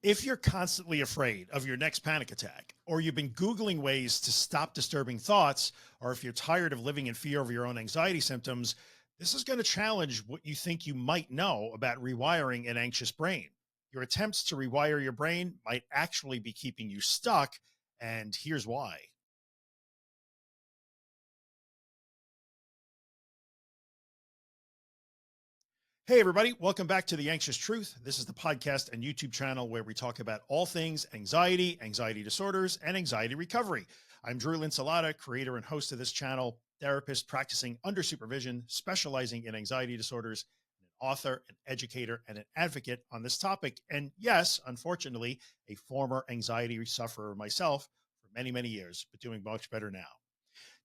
If you're constantly afraid of your next panic attack, or you've been Googling ways to stop disturbing thoughts, or if you're tired of living in fear of your own anxiety symptoms, this is going to challenge what you think you might know about rewiring an anxious brain. Your attempts to rewire your brain might actually be keeping you stuck, and here's why. Hey, everybody, welcome back to The Anxious Truth. This is the podcast and YouTube channel where we talk about all things anxiety, anxiety disorders, and anxiety recovery. I'm Drew Linsalata, creator and host of this channel, therapist practicing under supervision, specializing in anxiety disorders, an author, an educator, and an advocate on this topic. And yes, unfortunately, a former anxiety sufferer myself for many, many years, but doing much better now.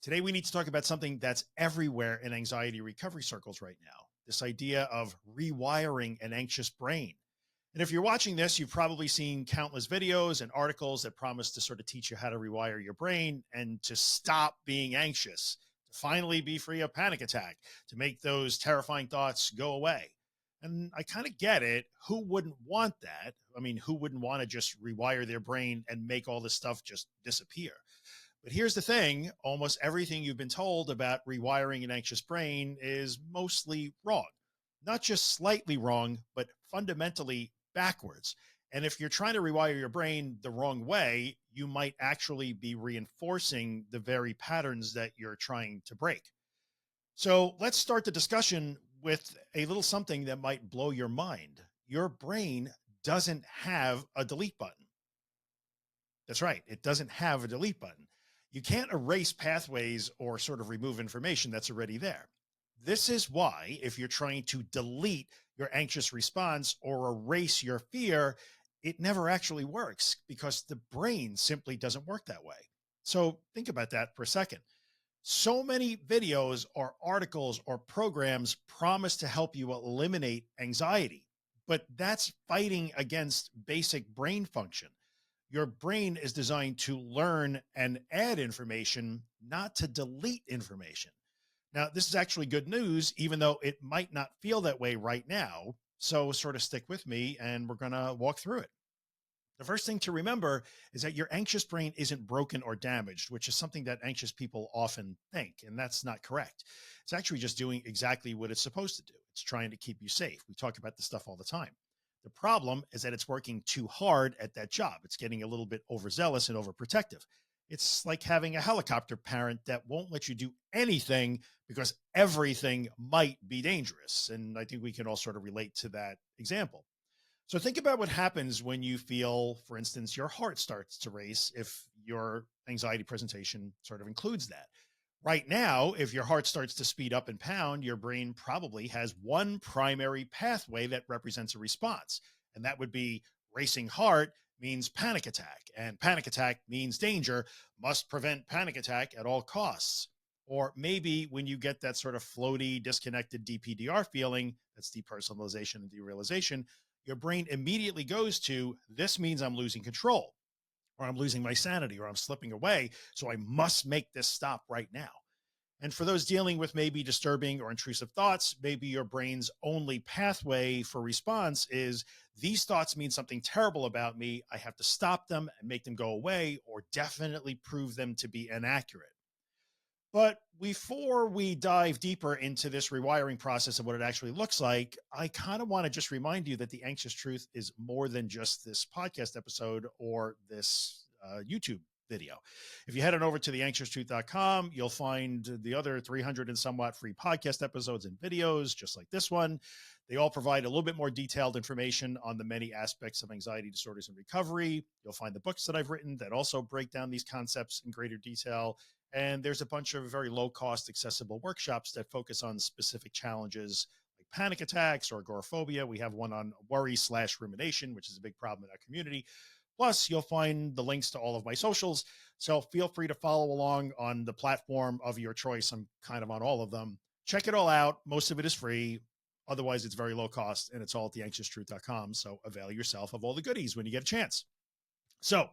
Today, we need to talk about something that's everywhere in anxiety recovery circles right now, this idea of rewiring an anxious brain. And if you're watching this, you've probably seen countless videos and articles that promise to sort of teach you how to rewire your brain and to stop being anxious, to finally be free of panic attack, to make those terrifying thoughts go away. And I kind of get it. Who wouldn't want that? I mean, who wouldn't want to just rewire their brain and make all this stuff just disappear? But here's the thing, almost everything you've been told about rewiring an anxious brain is mostly wrong. Not just slightly wrong, but fundamentally backwards. And if you're trying to rewire your brain the wrong way, you might actually be reinforcing the very patterns that you're trying to break. So let's start the discussion with a little something that might blow your mind. Your brain doesn't have a delete button. That's right. It doesn't have a delete button. You can't erase pathways or sort of remove information that's already there. This is why, if you're trying to delete your anxious response or erase your fear, it never actually works because the brain simply doesn't work that way. So think about that for a second. So many videos or articles or programs promise to help you eliminate anxiety, but that's fighting against basic brain function. Your brain is designed to learn and add information, not to delete information. Now, this is actually good news, even though it might not feel that way right now. So sort of stick with me and we're going to walk through it. The first thing to remember is that your anxious brain isn't broken or damaged, which is something that anxious people often think, and that's not correct. It's actually just doing exactly what it's supposed to do. It's trying to keep you safe. We talk about this stuff all the time. The problem is that it's working too hard at that job. It's getting a little bit overzealous and overprotective. It's like having a helicopter parent that won't let you do anything because everything might be dangerous. And I think we can all sort of relate to that example. So think about what happens when you feel, for instance, your heart starts to race if your anxiety presentation sort of includes that. Right now, if your heart starts to speed up and pound, your brain probably has one primary pathway that represents a response. And that would be racing heart means panic attack, and panic attack means danger, must prevent panic attack at all costs. Or maybe when you get that sort of floaty, disconnected DPDR feeling, that's depersonalization and derealization, your brain immediately goes to, this means I'm losing control, or I'm losing my sanity, or I'm slipping away. So I must make this stop right now. And for those dealing with maybe disturbing or intrusive thoughts, maybe your brain's only pathway for response is, these thoughts mean something terrible about me. I have to stop them and make them go away, or definitely prove them to be inaccurate. But before we dive deeper into this rewiring process and what it actually looks like, I kind of want to just remind you that The Anxious Truth is more than just this podcast episode or this YouTube video. If you head on over to theanxioustruth.com, you'll find the other 300 and somewhat free podcast episodes and videos, just like this one. They all provide a little bit more detailed information on the many aspects of anxiety disorders and recovery. You'll find the books that I've written that also break down these concepts in greater detail. And there's a bunch of very low cost, accessible workshops that focus on specific challenges like panic attacks or agoraphobia. We have one on worry/rumination, which is a big problem in our community. Plus, you'll find the links to all of my socials. So feel free to follow along on the platform of your choice. I'm kind of on all of them. Check it all out. Most of it is free. Otherwise, it's very low cost, and it's all at theanxioustruth.com. So avail yourself of all the goodies when you get a chance. So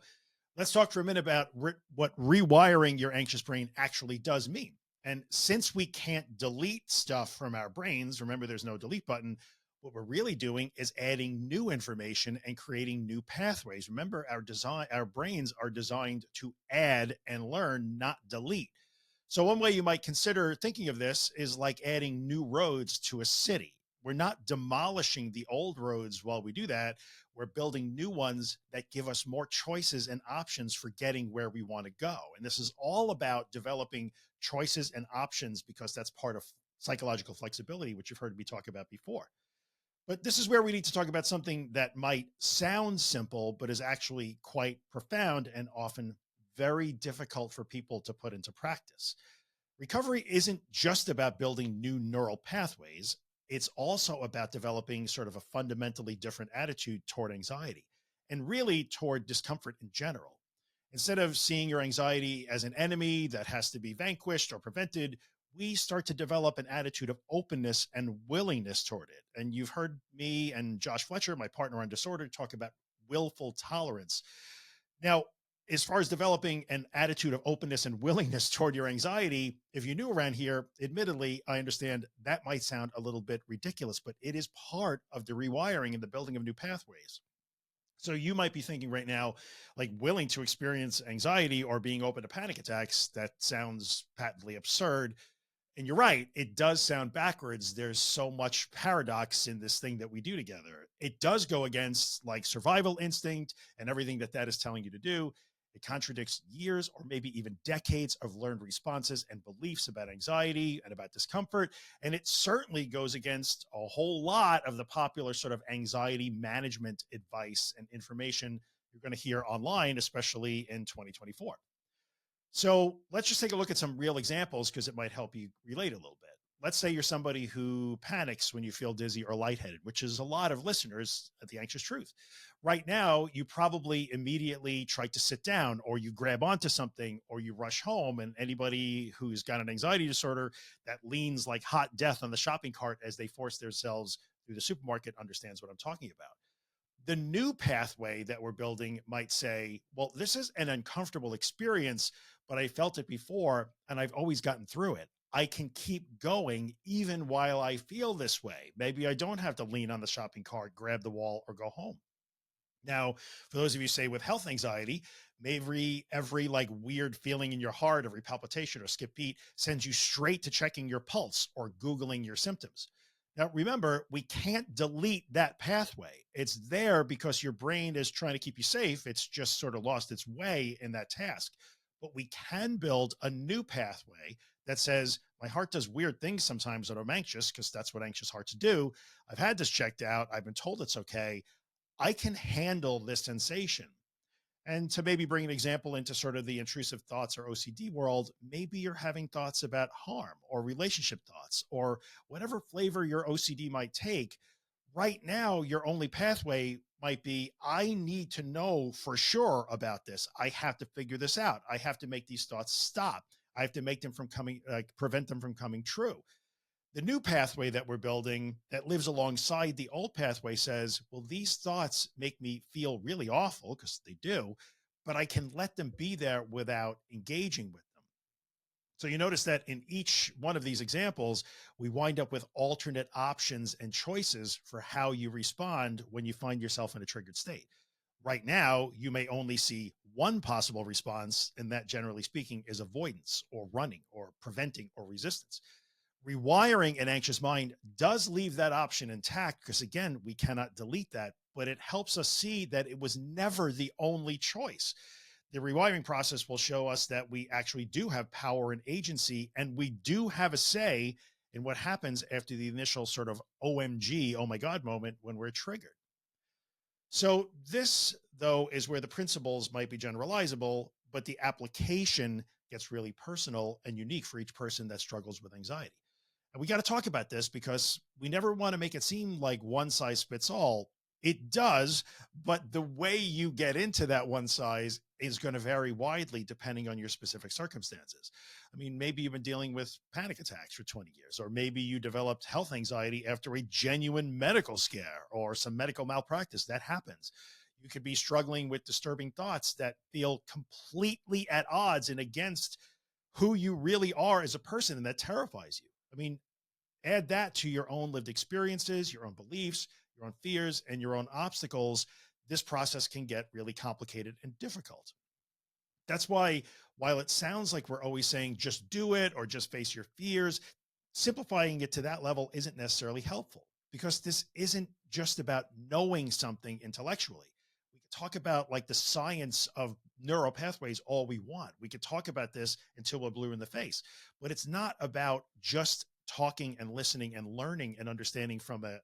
let's talk for a minute about what rewiring your anxious brain actually does mean. And since we can't delete stuff from our brains, remember there's no delete button, What we're really doing is adding new information and creating new pathways. Remember, our brains are designed to add and learn, not delete. So one way you might consider thinking of this is like adding new roads to a city. We're not demolishing the old roads while we do that. We're building new ones that give us more choices and options for getting where we want to go. And this is all about developing choices and options because that's part of psychological flexibility, which you've heard me talk about before. But this is where we need to talk about something that might sound simple, but is actually quite profound and often very difficult for people to put into practice. Recovery isn't just about building new neural pathways. It's also about developing sort of a fundamentally different attitude toward anxiety and really toward discomfort in general. Instead of seeing your anxiety as an enemy that has to be vanquished or prevented, we start to develop an attitude of openness and willingness toward it. And you've heard me and Josh Fletcher, my partner on Disorder, talk about willful tolerance. Now, as far as developing an attitude of openness and willingness toward your anxiety, if you're new around here, admittedly, I understand that might sound a little bit ridiculous, but it is part of the rewiring and the building of new pathways. So you might be thinking right now, like willing to experience anxiety or being open to panic attacks. That sounds patently absurd. And you're right, it does sound backwards. There's so much paradox in this thing that we do together. It does go against like survival instinct and everything that that is telling you to do. It contradicts years or maybe even decades of learned responses and beliefs about anxiety and about discomfort. And it certainly goes against a whole lot of the popular sort of anxiety management advice and information you're going to hear online, especially in 2024. So let's just take a look at some real examples because it might help you relate a little bit. Let's say you're somebody who panics when you feel dizzy or lightheaded, which is a lot of listeners at The Anxious Truth. Right now, you probably immediately try to sit down or you grab onto something or you rush home. And anybody who's got an anxiety disorder that leans like hot death on the shopping cart as they force themselves through the supermarket understands what I'm talking about. The new pathway that we're building might say, well, this is an uncomfortable experience, but I felt it before and I've always gotten through it. I can keep going even while I feel this way. Maybe I don't have to lean on the shopping cart, grab the wall, or go home. Now, for those of you say with health anxiety, maybe every like weird feeling in your heart, every palpitation or skip beat sends you straight to checking your pulse or Googling your symptoms. Now, remember, we can't delete that pathway. It's there because your brain is trying to keep you safe. It's just sort of lost its way in that task. But we can build a new pathway that says, my heart does weird things sometimes when I'm anxious, because that's what anxious hearts do. I've had this checked out. I've been told it's okay. I can handle this sensation. And to maybe bring an example into sort of the intrusive thoughts or OCD world, maybe you're having thoughts about harm or relationship thoughts or whatever flavor your OCD might take. Right now, your only pathway might be, I need to know for sure about this. I have to figure this out. I have to make these thoughts stop. I have to make them from coming, prevent them from coming true. The new pathway that we're building that lives alongside the old pathway says, well, these thoughts make me feel really awful because they do, but I can let them be there without engaging with them. So you notice that in each one of these examples, we wind up with alternate options and choices for how you respond when you find yourself in a triggered state. Right now, you may only see one possible response, and that, generally speaking, is avoidance or running or preventing or resistance. Rewiring an anxious mind does leave that option intact because, again, we cannot delete that, but it helps us see that it was never the only choice. The rewiring process will show us that we actually do have power and agency, and we do have a say in what happens after the initial sort of OMG, oh my God moment when we're triggered. So this, though, is where the principles might be generalizable, but the application gets really personal and unique for each person that struggles with anxiety. And we got to talk about this because we never want to make it seem like one size fits all. It does, but the way you get into that one size is going to vary widely depending on your specific circumstances. I mean, maybe you've been dealing with panic attacks for 20 years, or maybe you developed health anxiety after a genuine medical scare or some medical malpractice. That happens. You could be struggling with disturbing thoughts that feel completely at odds and against who you really are as a person, and that terrifies you. I mean, Add that to your own lived experiences, your own beliefs, your own fears, and your own obstacles. This process can get really complicated and difficult. That's why, while it sounds like we're always saying just do it or just face your fears, simplifying it to that level isn't necessarily helpful, because this isn't just about knowing something intellectually. We could talk about like the science of neural pathways all we want. We could talk about this until we're blue in the face, but it's not about just talking and listening and learning and understanding from an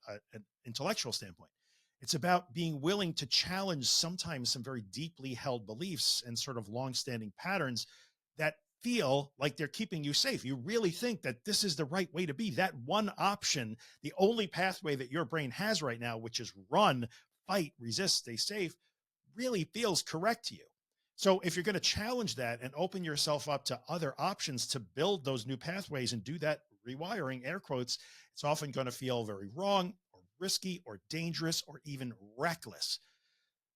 intellectual standpoint. It's about being willing to challenge sometimes some very deeply held beliefs and sort of longstanding patterns that feel like they're keeping you safe. You really think that this is the right way to be. That one option, the only pathway that your brain has right now, which is run, fight, resist, stay safe, really feels correct to you. So if you're going to challenge that and open yourself up to other options to build those new pathways and do that rewiring, air quotes, it's often going to feel very wrong or risky or dangerous or even reckless.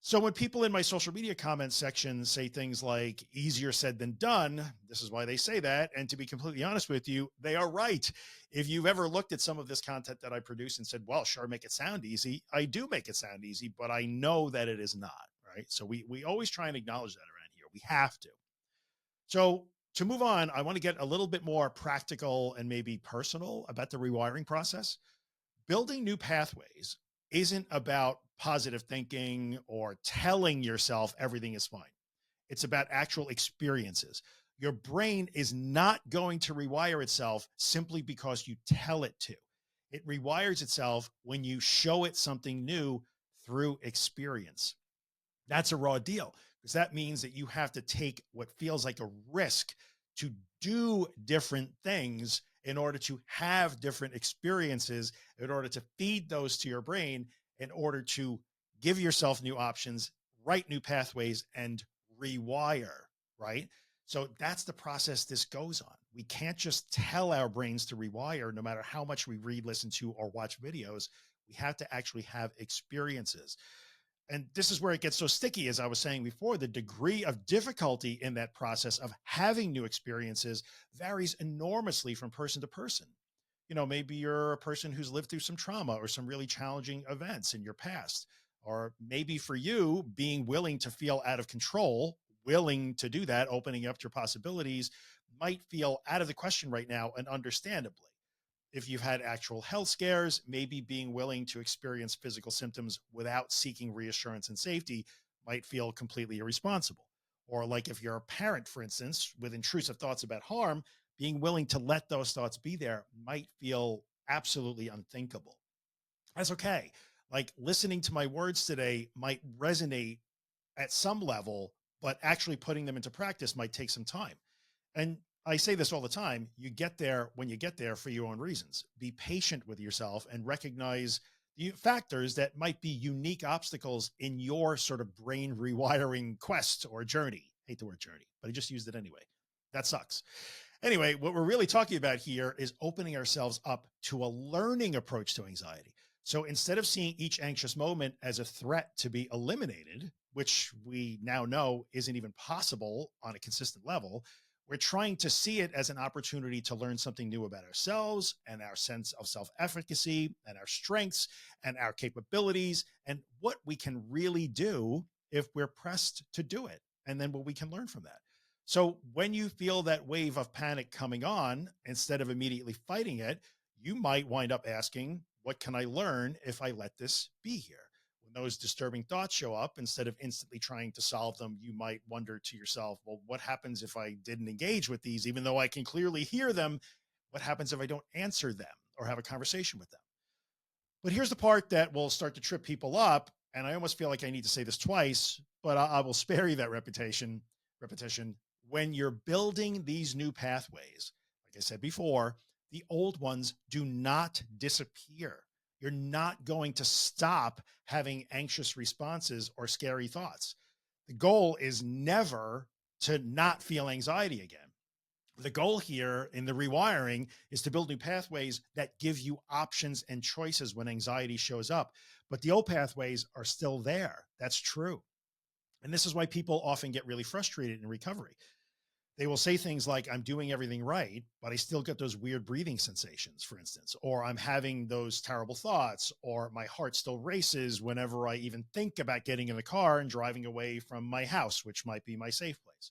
So when people in my social media comments section say things like easier said than done, this is why they say that. And to be completely honest with you, they are right. If you've ever looked at some of this content that I produce and said, well, sure, make it sound easy. I do make it sound easy, but I know that it is not, right? So we always try and acknowledge that around here. We have to. So to move on, I want to get a little bit more practical and maybe personal about the rewiring process. Building new pathways isn't about positive thinking or telling yourself everything is fine. It's about actual experiences. Your brain is not going to rewire itself simply because you tell it to. It rewires itself when you show it something new through experience. That's a raw deal, because that means that you have to take what feels like a risk to do different things in order to have different experiences, in order to feed those to your brain, in order to give yourself new options, write new pathways, and rewire, right? So that's the process this goes on. We can't just tell our brains to rewire no matter how much we read, listen to, or watch videos. We have to actually have experiences. And this is where it gets so sticky. As I was saying before, the degree of difficulty in that process of having new experiences varies enormously from person to person. You know, maybe you're a person who's lived through some trauma or some really challenging events in your past. Or maybe for you, being willing to feel out of control, willing to do that, opening up your possibilities, might feel out of the question right now, and understandably. If you've had actual health scares, maybe being willing to experience physical symptoms without seeking reassurance and safety might feel completely irresponsible. Or like if you're a parent, for instance, with intrusive thoughts about harm, being willing to let those thoughts be there might feel absolutely unthinkable. That's okay. Like listening to my words today might resonate at some level, but actually putting them into practice might take some time. And I say this all the time, you get there when you get there for your own reasons. Be patient with yourself and recognize the factors that might be unique obstacles in your sort of brain rewiring quest or journey. Hate the word journey, but I just used it anyway. That sucks. Anyway, what we're really talking about here is opening ourselves up to a learning approach to anxiety. So instead of seeing each anxious moment as a threat to be eliminated, which we now know isn't even possible on a consistent level, we're trying to see it as an opportunity to learn something new about ourselves and our sense of self-efficacy and our strengths and our capabilities and what we can really do if we're pressed to do it, and then what we can learn from that. So when you feel that wave of panic coming on, instead of immediately fighting it, you might wind up asking, what can I learn if I let this be here? When those disturbing thoughts show up, instead of instantly trying to solve them, you might wonder to yourself, well, what happens if I didn't engage with these, even though I can clearly hear them? What happens if I don't answer them or have a conversation with them? But here's the part that will start to trip people up. And I almost feel like I need to say this twice, but I will spare you that repetition. When you're building these new pathways, like I said before, the old ones do not disappear. You're not going to stop having anxious responses or scary thoughts. The goal is never to not feel anxiety again. The goal here in the rewiring is to build new pathways that give you options and choices when anxiety shows up. But the old pathways are still there. That's true. And this is why people often get really frustrated in recovery. They will say things like, I'm doing everything right, but I still get those weird breathing sensations, for instance, or I'm having those terrible thoughts, or my heart still races whenever I even think about getting in the car and driving away from my house, which might be my safe place.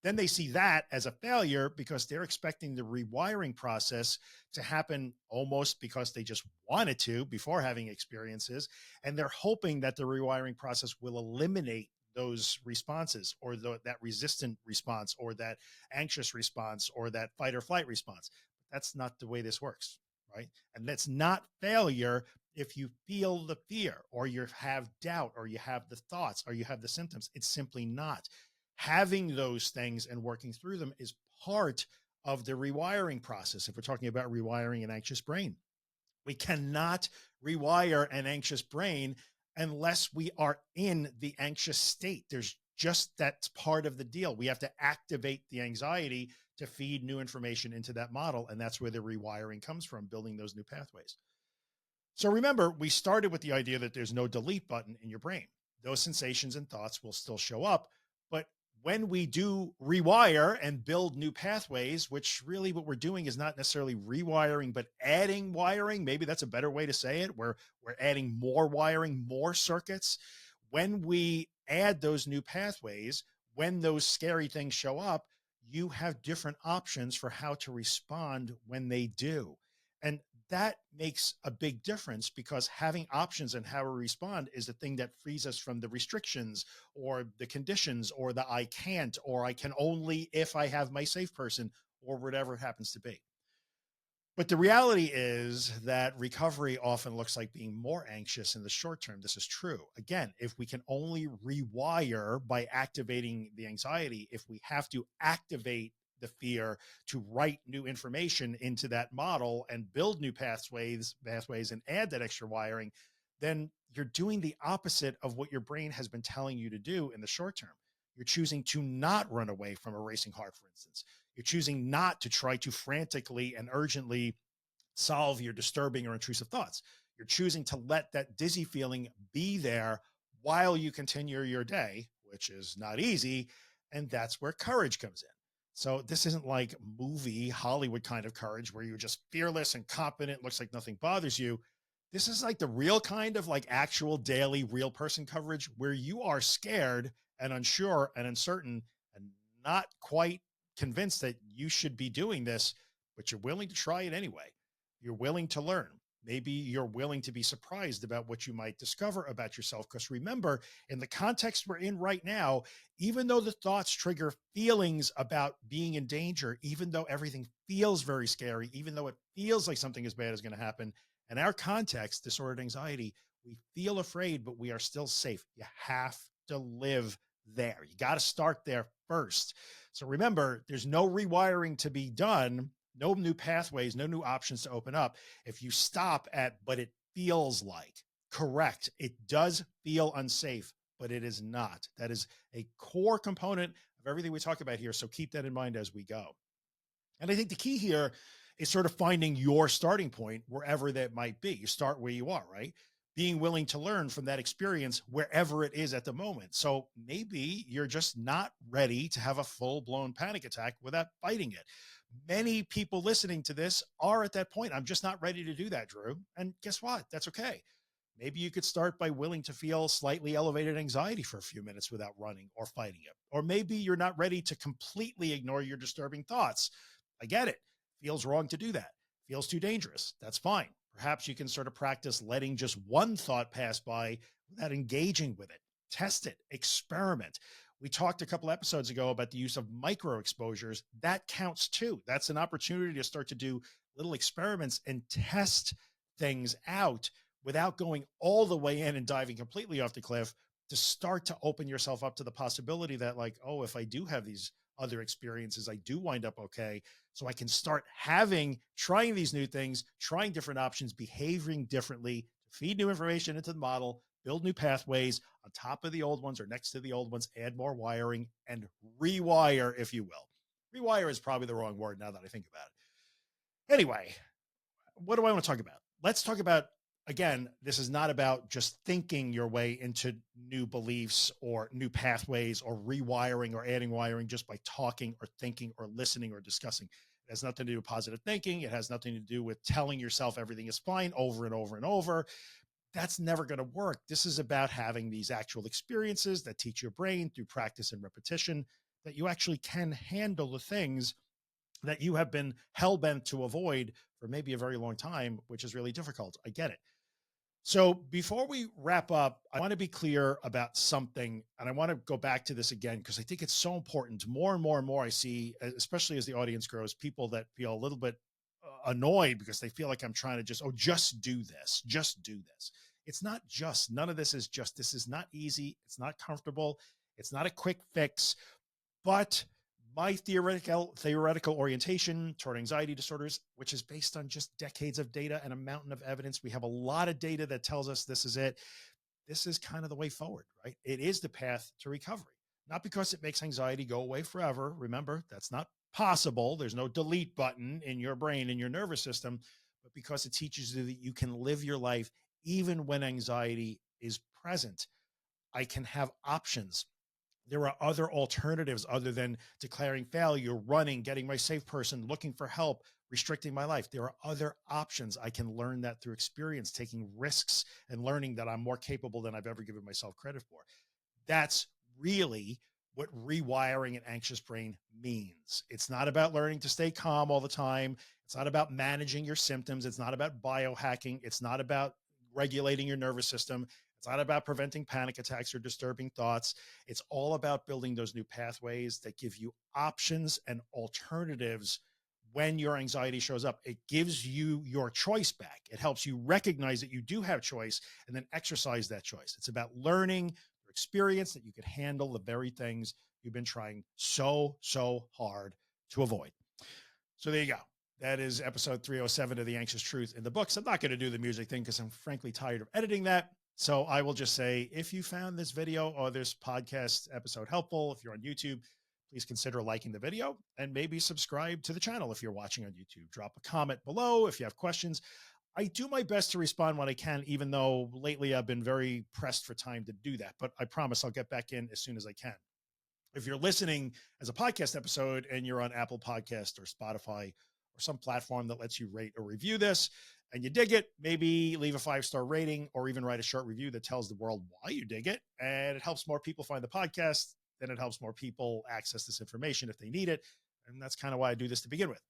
Then they see that as a failure because they're expecting the rewiring process to happen almost because they just wanted to before having experiences. And they're hoping that the rewiring process will eliminate those responses, or that resistant response, or that anxious response, or that fight or flight response. That's not the way this works. Right. And that's not failure. If you feel the fear, or you have doubt, or you have the thoughts, or you have the symptoms, it's simply not. Having those things and working through them is part of the rewiring process. If we're talking about rewiring an anxious brain, we cannot rewire an anxious brain unless we are in the anxious state. There's just, that's part of the deal. We have to activate the anxiety to feed new information into that model. And that's where the rewiring comes from, building those new pathways. So remember, we started with the idea that there's no delete button in your brain. Those sensations and thoughts will still show up. But when we do rewire and build new pathways, which really what we're doing is not necessarily rewiring, but adding wiring, maybe that's a better way to say it, where we're adding more wiring, more circuits. When we add those new pathways, when those scary things show up, you have different options for how to respond when they do. And that makes a big difference, because having options and how we respond is the thing that frees us from the restrictions, or the conditions, or the I can't, or I can only if I have my safe person, or whatever it happens to be. But the reality is that recovery often looks like being more anxious in the short term. This is true. Again, if we can only rewire by activating the anxiety, if we have to activate the fear to write new information into that model and build new pathways and add that extra wiring, then you're doing the opposite of what your brain has been telling you to do in the short term. You're choosing to not run away from a racing heart, for instance. You're choosing not to try to frantically and urgently solve your disturbing or intrusive thoughts. You're choosing to let that dizzy feeling be there while you continue your day, which is not easy. And that's where courage comes in. So this isn't like movie Hollywood kind of courage where you're just fearless and confident, looks like nothing bothers you. This is like the real kind of like actual daily real person coverage, where you are scared and unsure and uncertain and not quite convinced that you should be doing this, but you're willing to try it anyway. You're willing to learn. Maybe you're willing to be surprised about what you might discover about yourself. Because remember, in the context we're in right now, even though the thoughts trigger feelings about being in danger, even though everything feels very scary, even though it feels like something as bad is going to happen, in our context, disordered anxiety, we feel afraid, but we are still safe. You have to live there. You got to start there first. So remember, there's no rewiring to be done, no new pathways, no new options to open up. If you stop at, but it feels like, correct, it does feel unsafe, but it is not. That is a core component of everything we talk about here. So keep that in mind as we go. And I think the key here is sort of finding your starting point wherever that might be. You start where you are, right? Being willing to learn from that experience wherever it is at the moment. So maybe you're just not ready to have a full blown panic attack without fighting it. Many people listening to this are at that point. I'm just not ready to do that, Drew. And guess what? That's okay. Maybe you could start by willing to feel slightly elevated anxiety for a few minutes without running or fighting it. Or maybe you're not ready to completely ignore your disturbing thoughts. I get it. Feels wrong to do that. Feels too dangerous. That's fine. Perhaps you can sort of practice letting just one thought pass by without engaging with it. Test it, experiment. We talked a couple episodes ago about the use of micro exposures. That counts too. That's an opportunity to start to do little experiments and test things out without going all the way in and diving completely off the cliff, to start to open yourself up to the possibility that, like, oh, if I do have these other experiences, I do wind up okay. So I can start trying these new things, trying different options, behaving differently to feed new information into the model, build new pathways on top of the old ones or next to the old ones, add more wiring and rewire, if you will. Rewire is probably the wrong word now that I think about it. Anyway, what do I want to talk about? Let's talk about again, this is not about just thinking your way into new beliefs or new pathways or rewiring or adding wiring just by talking or thinking or listening or discussing. It has nothing to do with positive thinking. It has nothing to do with telling yourself everything is fine over and over and over. That's never going to work. This is about having these actual experiences that teach your brain through practice and repetition that you actually can handle the things that you have been hell bent to avoid for maybe a very long time, which is really difficult. I get it. So before we wrap up, I want to be clear about something, and I want to go back to this again because I think it's so important. More and more and more I see, especially as the audience grows, people that feel a little bit annoyed because they feel like I'm trying to just do this, just do this. It's not just, none of this is just, this is not easy. It's not comfortable. It's not a quick fix, but my theoretical orientation toward anxiety disorders, which is based on just decades of data and a mountain of evidence. We have a lot of data that tells us this is it. This is kind of the way forward, right? It is the path to recovery, not because it makes anxiety go away forever. Remember, that's not possible. There's no delete button in your brain, in your nervous system, but because it teaches you that you can live your life even when anxiety is present. I can have options. There are other alternatives other than declaring failure, running, getting my safe person, looking for help, restricting my life. There are other options. I can learn that through experience, taking risks and learning that I'm more capable than I've ever given myself credit for. That's really what rewiring an anxious brain means. It's not about learning to stay calm all the time. It's not about managing your symptoms. It's not about biohacking. It's not about regulating your nervous system. It's not about preventing panic attacks or disturbing thoughts. It's all about building those new pathways that give you options and alternatives when your anxiety shows up. It gives you your choice back. It helps you recognize that you do have choice and then exercise that choice. It's about learning through experience that you could handle the very things you've been trying so hard to avoid. So there you go. That is episode 307 of The Anxious Truth in the books. I'm not going to do the music thing because I'm frankly tired of editing that. So I will just say, if you found this video or this podcast episode helpful, if you're on YouTube, please consider liking the video and maybe subscribe to the channel. If you're watching on YouTube, drop a comment below. If you have questions, I do my best to respond when I can, even though lately I've been very pressed for time to do that, but I promise I'll get back in as soon as I can. If you're listening as a podcast episode and you're on Apple Podcast or Spotify or some platform that lets you rate or review this and you dig it, maybe leave a 5-star rating or even write a short review that tells the world why you dig it. And it helps more people find the podcast. Then it helps more people access this information if they need it. And that's kind of why I do this to begin with.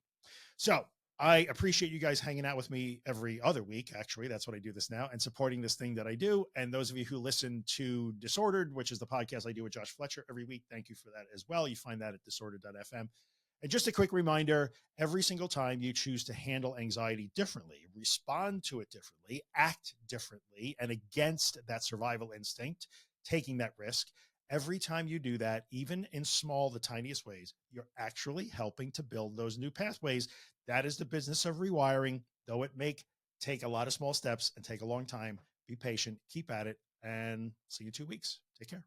So I appreciate you guys hanging out with me every other week. Actually, that's what I do this now, and supporting this thing that I do. And those of you who listen to Disordered, which is the podcast I do with Josh Fletcher every week, thank you for that as well. You find that at disordered.fm. And just a quick reminder, every single time you choose to handle anxiety differently, respond to it differently, act differently, and against that survival instinct, taking that risk, every time you do that, even in small, the tiniest ways, you're actually helping to build those new pathways. That is the business of rewiring, though it may take a lot of small steps and take a long time. Be patient, keep at it, and see you in 2 weeks. Take care.